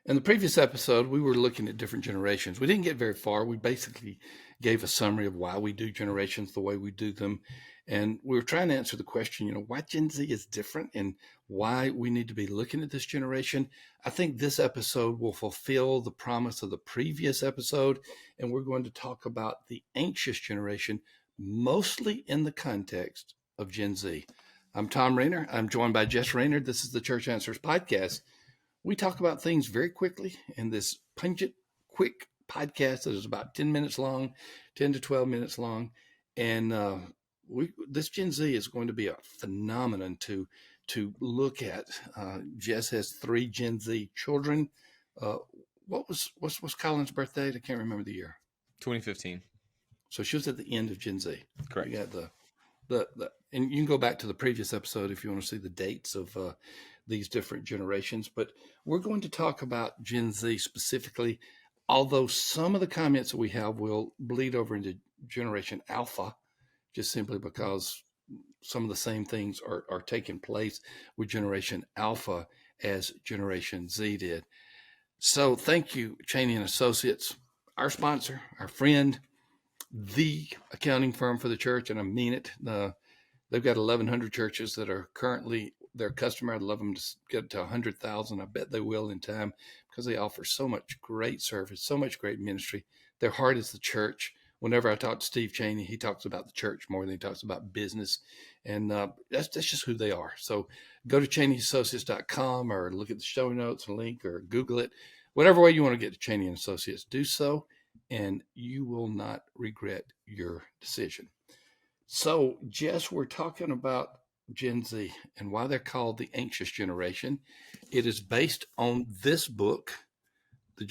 In the previous episode, we were looking at different generations. We didn't get very far. We basically gave a summary of why we do generations the way we do them. And we were trying to answer the question, why Gen Z is different and why we need to be looking at this generation. I think this episode will fulfill the promise of the previous episode. And we're going to talk about the anxious generation, mostly in the context of Gen Z. I'm Tom Rayner. I'm joined by Jess Rayner. This is the Church Answers podcast. We talk about things very quickly in this pungent, quick podcast that is about 10 minutes long, 10 to 12 minutes long. And this Gen Z is going to be a phenomenon to look at. Jess has 3 Gen Z children. What's Colin's birthday? I can't remember the year. 2015. So she was at the end of Gen Z. Correct. You got and you can go back to the previous episode if you want to see the dates of these different generations. But we're going to talk about Gen Z specifically, although some of the comments that we have will bleed over into Generation Alpha, just simply because some of the same things are taking place with Generation Alpha as Generation Z did. So thank you, Cheney and Associates, our sponsor, our friend, the accounting firm for the church, and I mean it. They've got 1,100 churches that are currently their customer. I'd love them to get to 100,000. I bet they will in time because they offer so much great service, so much great ministry. Their heart is the church. Whenever I talk to Steve Cheney, he talks about the church more than he talks about business. And that's just who they are. So go to CheneyAssociates.com or look at the show notes link or Google it. Whatever way you want to get to Cheney and Associates, do so, and you will not regret your decision. So, Jess, we're talking about Gen Z and why they're called the anxious generation. It is based on this book, The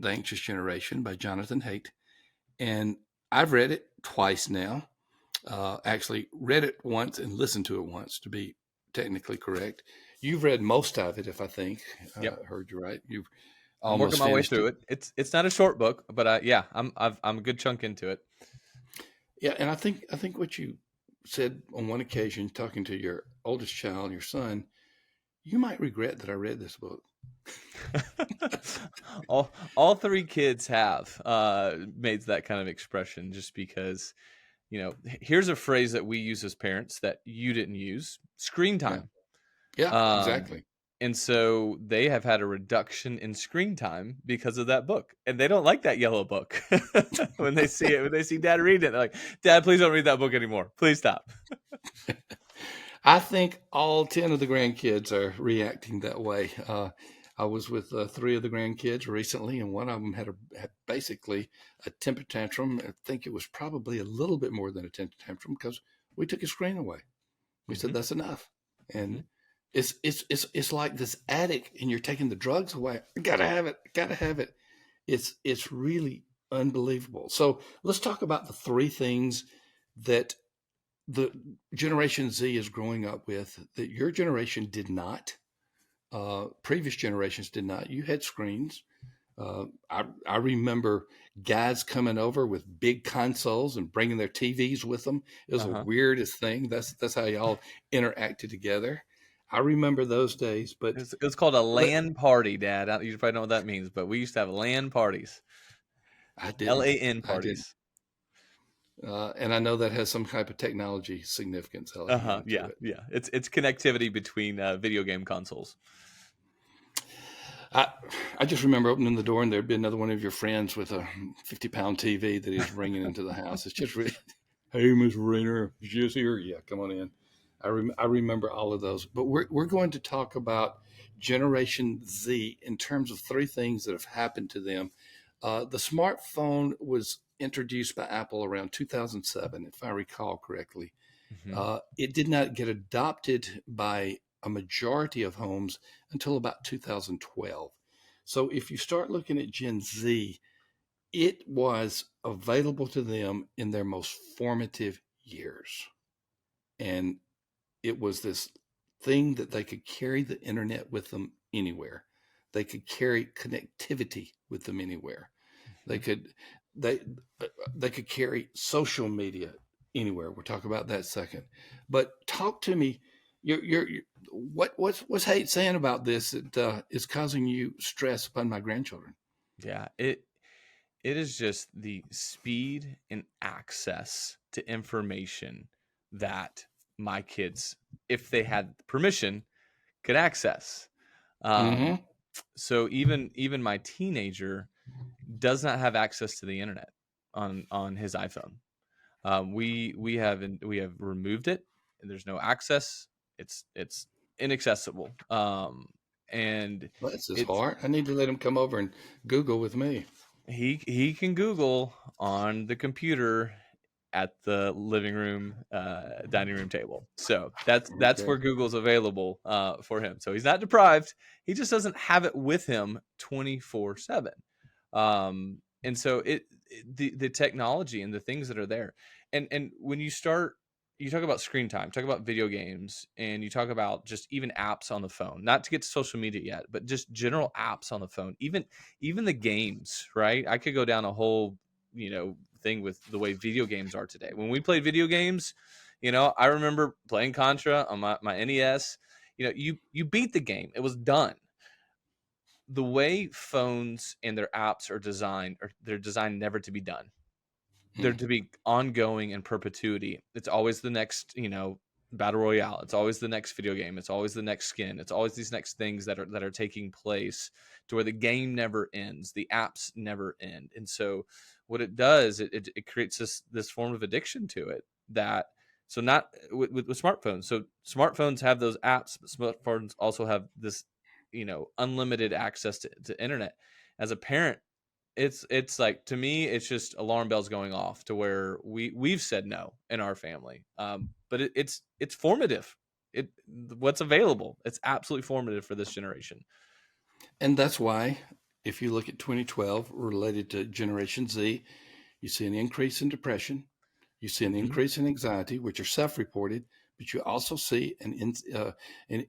Anxious Generation by Jonathan Haidt. And I've read it twice now. Actually, read it once and listened to it once, to be technically correct. You've read most of it, if I think. Yep. Heard you right. You've I'm almost working my way finished through it. it. It's not a short book, but I'm a good chunk into it. Yeah, and I think what you said on one occasion, talking to your oldest child, your son, you might regret that I read this book. all 3 kids have made that kind of expression, just because, here's a phrase that we use as parents that you didn't use: screen time. Yeah, exactly. And so they have had a reduction in screen time because of that book. And they don't like that yellow book. When they see it, when they see Dad read it, they're like, "Dad, please don't read that book anymore. Please stop." I think all 10 of the grandkids are reacting that way. I was with 3 of the grandkids recently, and one of them had basically a temper tantrum. I think it was probably a little bit more than a temper tantrum because we took his screen away. We said, that's enough. And it's like this addict, and you're taking the drugs away. I gotta have it. It's really unbelievable. So let's talk about the 3 things that the Generation Z is growing up with that your generation did not. Previous generations did not. You had screens. I remember guys coming over with big consoles and bringing their TVs with them. It was the weirdest thing. That's how y'all interacted together. I remember those days, but it was called a LAN party, Dad. You probably know what that means, but we used to have LAN parties. I didn't. LAN parties. And I know that has some type of technology significance. Yeah. It's connectivity between video game consoles. I just remember opening the door and there'd be another one of your friends with a 50-pound TV that he's bringing into the house. It's just really, hey, Miss Rayner, just here. Yeah, come on in. I remember all of those. But we're going to talk about Generation Z in terms of 3 things that have happened to them. The smartphone was introduced by Apple around 2007, if I recall correctly. It did not get adopted by a majority of homes until about 2012. So if you start looking at Gen Z, it was available to them in their most formative years. And it was this thing that they could carry the internet with them anywhere. They could carry connectivity with them anywhere. They could carry social media anywhere. We'll talk about that second. But talk to me, What's Hate saying about this that is causing you stress upon my grandchildren? Yeah, it is just the speed and access to information that my kids, if they had permission, could access. Um, Mm-hmm. so even my teenager does not have access to the internet on his iPhone. We have removed it. And there's no access. It's inaccessible. And Well, this is it's hard. I need to let him come over and Google with me. he can Google on the computer at the living room dining room table. So that's Okay. where Google's available for him. So he's not deprived. He just doesn't have it with him 24/7. And so the technology and the things that are there, and when you talk about screen time, talk about video games, and you talk about just even apps on the phone, not to get to social media yet, but just general apps on the phone, even the games, right? I could go down a whole, thing with the way video games are today. When we played video games, I remember playing Contra on my NES. You beat the game. It was done. The way phones and their apps are designed, or they're designed never to be done. They're Mm. to be ongoing in perpetuity. It's always the next, battle royale. It's always the next video game. It's always the next skin. It's always these next things that are taking place to where the game never ends. The apps never end. And so what it does, it creates this form of addiction to it that so not with smartphones. So smartphones have those apps, but smartphones also have this, unlimited access to internet. As a parent, it's like, to me, it's just alarm bells going off to where we've said no in our family. But it's formative. It What's available, it's absolutely formative for this generation. And that's why, if you look at 2012 related to Generation Z, you see an increase in depression, you see an Hmm. increase in anxiety, which are self-reported, but you also see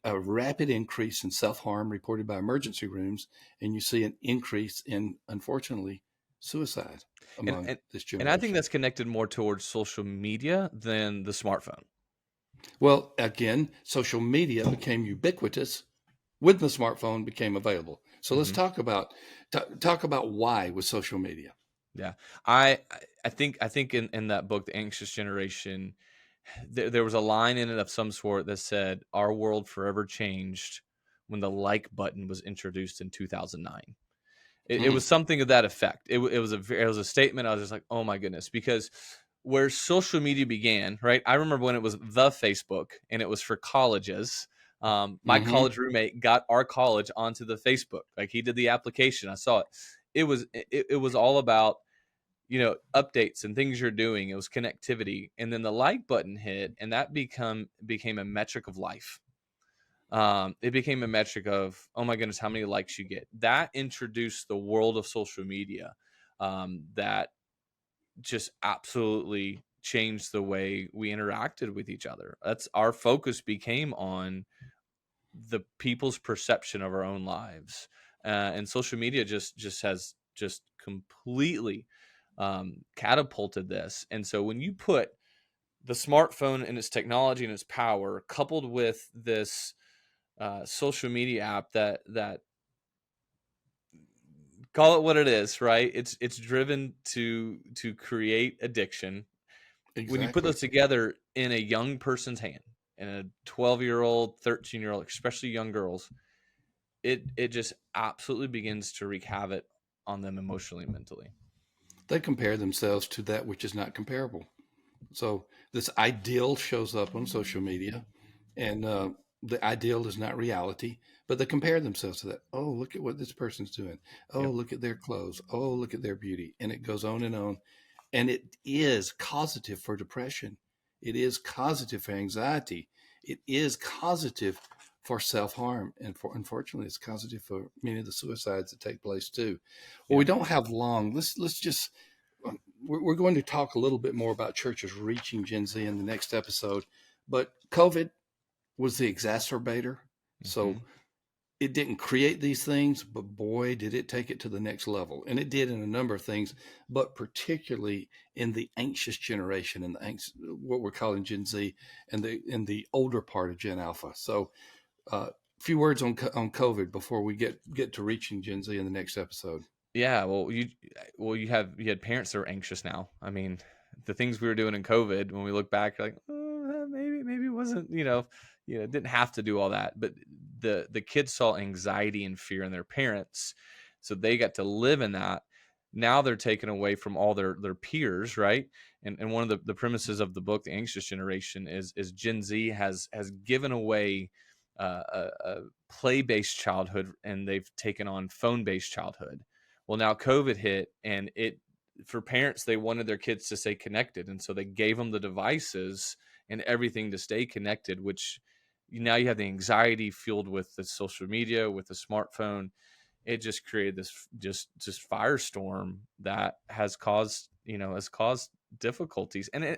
a rapid increase in self-harm reported by emergency rooms, and you see an increase in, unfortunately, suicide and among and this and I think generation. that's connected more towards social media than the smartphone. Well, again, social media became ubiquitous when the smartphone became available. So let's Hmm. talk about why with social media. Yeah, I I think in that book, The Anxious Generation, there was a line in it of some sort that said, "Our world forever changed when the like button was introduced in 2009." It Mm, was something of that effect. It was a statement. I was just like, oh my goodness, because where social media began, right? I remember when it was the Facebook and it was for colleges. My hmm college roommate got our college onto the Facebook. Like, he did the application. I saw it. It was all about, updates and things you're doing. It was connectivity, and then the like button hit, and that became a metric of life. It became a metric of, oh my goodness, how many likes you get. That introduced the world of social media, that just absolutely changed the way we interacted with each other. That's Our focus became on the people's perception of our own lives, and social media just has just completely catapulted this. And so when you put the smartphone and its technology and its power coupled with this social media app that call it what it is, right? It's driven to create addiction. When you put exactly. those together in a young person's hand, in a 12-year-old, 13-year-old, especially young girls, it just absolutely begins to wreak havoc on them emotionally and mentally. They compare themselves to that which is not comparable. So this ideal shows up on social media, and the ideal is not reality, but they compare themselves to that. Oh, look at what this person's doing. Oh, Yep. look at their clothes. Oh, look at their beauty. And it goes on and on. And it is causative for depression. It is causative for anxiety. It is causative for self-harm. And for unfortunately, it's causative for many of the suicides that take place too. Well, we Yep. don't have long. Let's just we're going to talk a little bit more about churches reaching Gen Z in the next episode, but COVID was the exacerbator. So Hmm. it didn't create these things, but boy, did it take it to the next level. And it did in a number of things, but particularly in the anxious generation and what we're calling Gen Z and the older part of Gen Alpha. So, a few words on COVID before we get to reaching Gen Z in the next episode. Yeah, you had parents that are anxious now. I mean, the things we were doing in COVID, when we look back, you're like, oh, maybe it wasn't, it didn't have to do all that. But the kids saw anxiety and fear in their parents, so they got to live in that. Now they're taken away from all their peers, right? And one of the premises of the book, The Anxious Generation, is Gen Z has given away a play-based childhood, and they've taken on phone-based childhood. Well, now COVID hit, and for parents, they wanted their kids to stay connected, and so they gave them the devices and everything to stay connected, which now you have the anxiety fueled with the social media, with the smartphone. It just created this just firestorm that has caused difficulties, and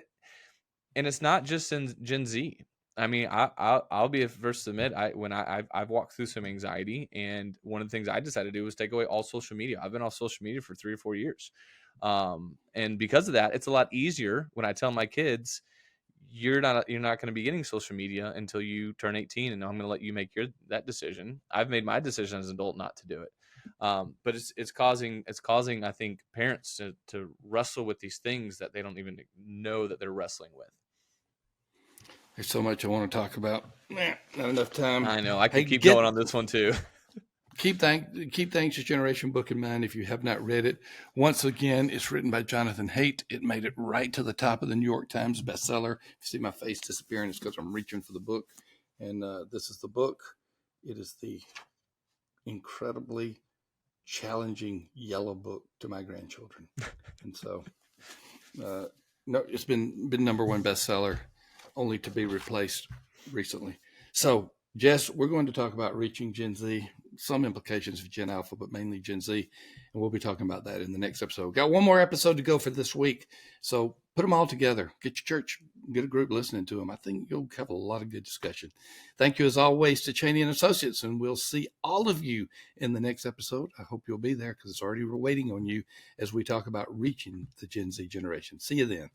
it's not just in Gen Z. I mean, I'll be the first to admit, I've walked through some anxiety, and one of the things I decided to do was take away all social media. I've been off social media for 3 or 4 years, and because of that, it's a lot easier when I tell my kids, you're not going to be getting social media until you turn 18, and I'm going to let you make that decision. I've made my decision as an adult not to do it. But it's causing I think parents to wrestle with these things that they don't even know that they're wrestling with. There's so much I want to talk about. Not enough time. I know I Hey, could keep going on this one too. keep the Anxious Generation book in mind if you have not read it. Once again, it's written by Jonathan Haidt. It made it right to the top of the New York Times bestseller. If you see my face disappearing, it's because I'm reaching for the book. And this is the book. It is the incredibly challenging yellow book to my grandchildren. And so, no, it's been number one bestseller, only to be replaced recently. So, Jess, we're going to talk about reaching Gen Z, some implications of Gen Alpha, but mainly Gen Z. And we'll be talking about that in the next episode. Got one more episode to go for this week. So put them all together. Get your church, get a group listening to them. I think you'll have a lot of good discussion. Thank you, as always, to Cheney and Associates. And we'll see all of you in the next episode. I hope you'll be there because it's already waiting on you as we talk about reaching the Gen Z generation. See you then.